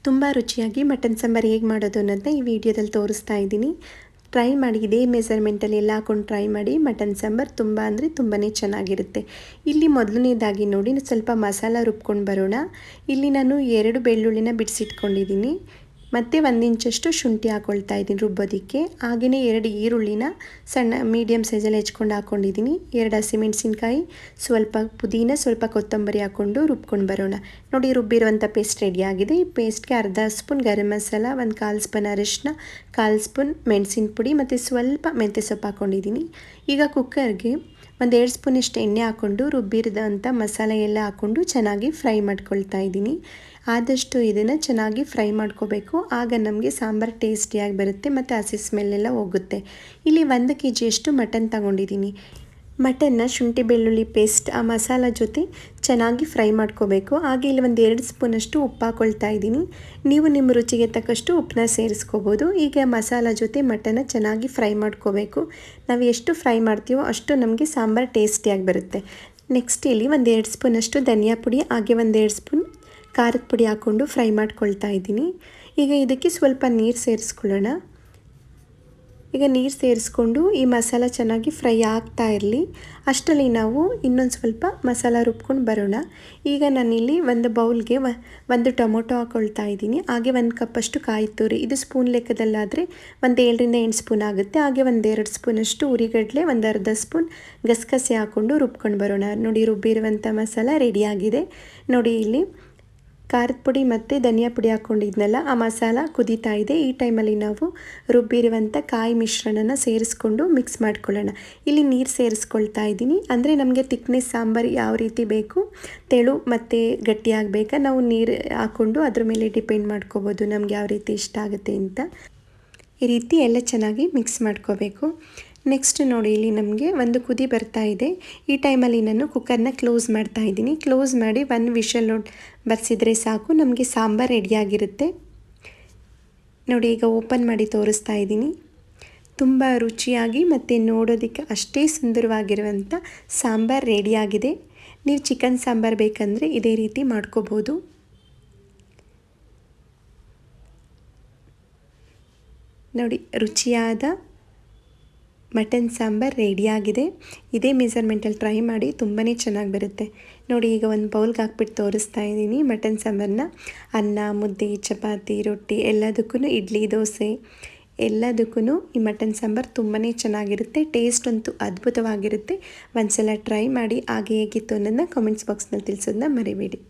ತುಂಬ ರುಚಿಯಾಗಿ ಮಟನ್ ಸಾಂಬಾರು ಹೇಗೆ ಮಾಡೋದು ಅನ್ನೋದನ್ನ ಈ ವಿಡಿಯೋದಲ್ಲಿ ತೋರಿಸ್ತಾ ಇದ್ದೀನಿ. ಟ್ರೈ ಮಾಡಿ, ಇದೇ ಮೆಸರ್ಮೆಂಟಲ್ಲಿ ಎಲ್ಲ ಹಾಕೊಂಡು ಟ್ರೈ ಮಾಡಿ. ಮಟನ್ ಸಾಂಬಾರು ತುಂಬ ಅಂದರೆ ತುಂಬಾ ಚೆನ್ನಾಗಿರುತ್ತೆ. ಇಲ್ಲಿ ಮೊದಲನೇದಾಗಿ ನೋಡಿ ಸ್ವಲ್ಪ ಮಸಾಲ ರುಬ್ಕೊಂಡು ಬರೋಣ. ಇಲ್ಲಿ ನಾನು 2 ಬೆಳ್ಳುಳ್ಳಿನ ಬಿಡಿಸಿಟ್ಕೊಂಡಿದ್ದೀನಿ. ಮತ್ತು 1 ಇಂಚಷ್ಟು ಶುಂಠಿ ಹಾಕ್ಕೊಳ್ತಾ ಇದ್ದೀನಿ ರುಬ್ಬೋದಕ್ಕೆ. ಹಾಗೆಯೇ 2 ಈರುಳ್ಳಿನ ಸಣ್ಣ ಮೀಡಿಯಮ್ ಸೈಜಲ್ಲಿ ಹೆಚ್ಕೊಂಡು ಹಾಕ್ಕೊಂಡಿದ್ದೀನಿ. 2 ಹಸಿಮೆಣಸಿನ್ಕಾಯಿ, ಸ್ವಲ್ಪ ಪುದೀನ, ಸ್ವಲ್ಪ ಕೊತ್ತಂಬರಿ ಹಾಕ್ಕೊಂಡು ರುಬ್ಕೊಂಡು ಬರೋಣ. ನೋಡಿ, ರುಬ್ಬಿರುವಂಥ ಪೇಸ್ಟ್ ರೆಡಿಯಾಗಿದೆ. ಈ ಪೇಸ್ಟ್ಗೆ ಅರ್ಧ ಸ್ಪೂನ್ ಗರಂ ಮಸಾಲ, 1/4 ಸ್ಪೂನ್ ಅರಿಶಿನ, 1/4 ಸ್ಪೂನ್ ಮೆಣಸಿನ ಪುಡಿ ಮತ್ತು ಸ್ವಲ್ಪ ಮೆಂತ್ಯ ಸೊಪ್ಪು ಹಾಕ್ಕೊಂಡಿದ್ದೀನಿ. ಈಗ ಕುಕ್ಕರ್ಗೆ 1-2 ಸ್ಪೂನಷ್ಟು ಎಣ್ಣೆ ಹಾಕ್ಕೊಂಡು ರುಬ್ಬಿರೋದಂಥ ಮಸಾಲೆ ಎಲ್ಲ ಹಾಕ್ಕೊಂಡು ಚೆನ್ನಾಗಿ ಫ್ರೈ ಮಾಡ್ಕೊಳ್ತಾ ಇದ್ದೀನಿ. ಆದಷ್ಟು ಇದನ್ನು ಚೆನ್ನಾಗಿ ಫ್ರೈ ಮಾಡ್ಕೋಬೇಕು, ಆಗ ನಮಗೆ ಸಾಂಬಾರು ಟೇಸ್ಟಿಯಾಗಿ ಬರುತ್ತೆ ಮತ್ತು ಹಸಿ ಸ್ಮೆಲ್ಲೆಲ್ಲ ಹೋಗುತ್ತೆ. ಇಲ್ಲಿ 1 kgಯಷ್ಟು ಮಟನ್ ತಗೊಂಡಿದ್ದೀನಿ. ಮಟನ್ನ ಶುಂಠಿ ಬೆಳ್ಳುಳ್ಳಿ ಪೇಸ್ಟ್ ಆ ಮಸಾಲ ಜೊತೆ ಚೆನ್ನಾಗಿ ಫ್ರೈ ಮಾಡ್ಕೋಬೇಕು. ಹಾಗೆ ಇಲ್ಲಿ 1-2 ಸ್ಪೂನಷ್ಟು ಉಪ್ಪು ಹಾಕ್ಕೊಳ್ತಾ ಇದ್ದೀನಿ. ನೀವು ನಿಮ್ಮ ರುಚಿಗೆ ತಕ್ಕಷ್ಟು ಉಪ್ಪನ್ನ ಸೇರಿಸ್ಕೋಬೋದು. ಈಗ ಮಸಾಲ ಜೊತೆ ಮಟನ್ನ ಚೆನ್ನಾಗಿ ಫ್ರೈ ಮಾಡ್ಕೋಬೇಕು. ನಾವು ಎಷ್ಟು ಫ್ರೈ ಮಾಡ್ತೀವೋ ಅಷ್ಟು ನಮಗೆ ಸಾಂಬಾರು ಟೇಸ್ಟಿಯಾಗಿ ಬರುತ್ತೆ. ನೆಕ್ಸ್ಟ್ ಇಲ್ಲಿ 1-2 ಸ್ಪೂನಷ್ಟು ಧನಿಯಾ ಪುಡಿ, ಹಾಗೆ 1-2 ಸ್ಪೂನ್ ಖಾರದ ಪುಡಿ ಹಾಕ್ಕೊಂಡು ಫ್ರೈ ಮಾಡ್ಕೊಳ್ತಾ ಇದ್ದೀನಿ. ಈಗ ಇದಕ್ಕೆ ಸ್ವಲ್ಪ ನೀರು ಸೇರಿಸ್ಕೊಳ್ಳೋಣ. ಈಗ ನೀರು ಸೇರಿಸ್ಕೊಂಡು ಈ ಮಸಾಲ ಚೆನ್ನಾಗಿ ಫ್ರೈ ಆಗ್ತಾ ಇರಲಿ. ಅಷ್ಟರಲ್ಲಿ ನಾವು ಇನ್ನೊಂದು ಸ್ವಲ್ಪ ಮಸಾಲ ರುಬ್ಕೊಂಡು ಬರೋಣ. ಈಗ ನಾನಿಲ್ಲಿ ಒಂದು ಬೌಲ್ಗೆ 1 ಟೊಮೊಟೊ ಹಾಕ್ಕೊಳ್ತಾ ಇದ್ದೀನಿ. ಹಾಗೆ 1 ಕಪ್ಪಷ್ಟು ಕಾಯಿ ತುರಿ, ಇದು ಸ್ಪೂನ್ ಲೆಕ್ಕದಲ್ಲಾದರೆ 7-8 ಸ್ಪೂನ್ ಆಗುತ್ತೆ. ಹಾಗೆ 1-2 ಸ್ಪೂನಷ್ಟು ಉರಿಗಡಲೆ, 1/2 ಸ್ಪೂನ್ ಗಸಗಸೆ ಹಾಕ್ಕೊಂಡು ರುಬ್ಕೊಂಡು ಬರೋಣ. ನೋಡಿ, ರುಬ್ಬಿರುವಂಥ ಮಸಾಲ ರೆಡಿಯಾಗಿದೆ. ನೋಡಿ, ಇಲ್ಲಿ ಖಾರದ ಪುಡಿ ಮತ್ತು ಧನಿಯಾ ಪುಡಿ ಹಾಕ್ಕೊಂಡಿದ್ನಲ್ಲ, ಆ ಮಸಾಲ ಕುದೀತಾ ಇದೆ. ಈ ಟೈಮಲ್ಲಿ ನಾವು ರುಬ್ಬಿರುವಂಥ ಕಾಯಿ ಮಿಶ್ರಣನ ಸೇರಿಸ್ಕೊಂಡು ಮಿಕ್ಸ್ ಮಾಡ್ಕೊಳ್ಳೋಣ. ಇಲ್ಲಿ ನೀರು ಸೇರಿಸ್ಕೊಳ್ತಾ ಇದ್ದೀನಿ. ಅಂದರೆ ನಮಗೆ ತಿಕ್ನೆಸ್ ಸಾಂಬಾರು ಯಾವ ರೀತಿ ಬೇಕು, ತೆಳು ಮತ್ತು ಗಟ್ಟಿಯಾಗಬೇಕಾ, ನಾವು ನೀರು ಹಾಕ್ಕೊಂಡು ಅದ್ರ ಮೇಲೆ ಡಿಪೆಂಡ್ ಮಾಡ್ಕೋಬೋದು ನಮ್ಗೆ ಯಾವ ರೀತಿ ಇಷ್ಟ ಆಗುತ್ತೆ ಅಂತ. ಈ ರೀತಿ ಎಲ್ಲ ಚೆನ್ನಾಗಿ ಮಿಕ್ಸ್ ಮಾಡ್ಕೋಬೇಕು. ನೆಕ್ಸ್ಟ್ ನೋಡಿ, ಇಲ್ಲಿ ನಮಗೆ ಒಂದು ಕುದಿ ಬರ್ತಾ ಇದೆ. ಈ ಟೈಮಲ್ಲಿ ನಾನು ಕುಕ್ಕರ್ನ ಕ್ಲೋಸ್ ಮಾಡ್ತಾ ಇದ್ದೀನಿ. ಕ್ಲೋಸ್ ಮಾಡಿ 1 ವಿಷಲ್ ಬರ್ಸಿದ್ರೆ ಸಾಕು, ನಮಗೆ ಸಾಂಬಾರು ರೆಡಿಯಾಗಿರುತ್ತೆ. ನೋಡಿ, ಈಗ ಓಪನ್ ಮಾಡಿ ತೋರಿಸ್ತಾ ಇದ್ದೀನಿ. ತುಂಬ ರುಚಿಯಾಗಿ ಮತ್ತು ನೋಡೋದಕ್ಕೆ ಅಷ್ಟೇ ಸುಂದರವಾಗಿರುವಂಥ ಸಾಂಬಾರು ರೆಡಿಯಾಗಿದೆ. ನೀವು ಚಿಕನ್ ಸಾಂಬಾರು ಬೇಕಂದರೆ ಇದೇ ರೀತಿ ಮಾಡ್ಕೋಬೋದು. ನೋಡಿ, ರುಚಿಯಾದ ಮಟನ್ ಸಾಂಬಾರು ರೆಡಿಯಾಗಿದೆ. ಇದೇ ಮೆಸರ್ಮೆಂಟಲ್ಲಿ ಟ್ರೈ ಮಾಡಿ, ತುಂಬಾ ಚೆನ್ನಾಗಿ ಬರುತ್ತೆ. ನೋಡಿ, ಈಗ ಒಂದು ಬೌಲ್ಗೆ ಹಾಕ್ಬಿಟ್ಟು ತೋರಿಸ್ತಾ ಇದ್ದೀನಿ ಮಟನ್ ಸಾಂಬಾರನ್ನ. ಅನ್ನ, ಮುದ್ದೆ, ಚಪಾತಿ, ರೊಟ್ಟಿ ಎಲ್ಲದಕ್ಕೂ, ಇಡ್ಲಿ, ದೋಸೆ ಎಲ್ಲದಕ್ಕೂ ಈ ಮಟನ್ ಸಾಂಬಾರು ತುಂಬಾ ಚೆನ್ನಾಗಿರುತ್ತೆ. ಟೇಸ್ಟ್ ಅಂತೂ ಅದ್ಭುತವಾಗಿರುತ್ತೆ. ಒಂದ್ಸಲ ಟ್ರೈ ಮಾಡಿ. ಹಾಗೆ ಹೇಗಿತ್ತು ಅನ್ನೋದನ್ನ ಕಾಮೆಂಟ್ಸ್ ಬಾಕ್ಸ್ನಲ್ಲಿ ತಿಳಿಸೋದನ್ನ ಮರಿಬೇಡಿ.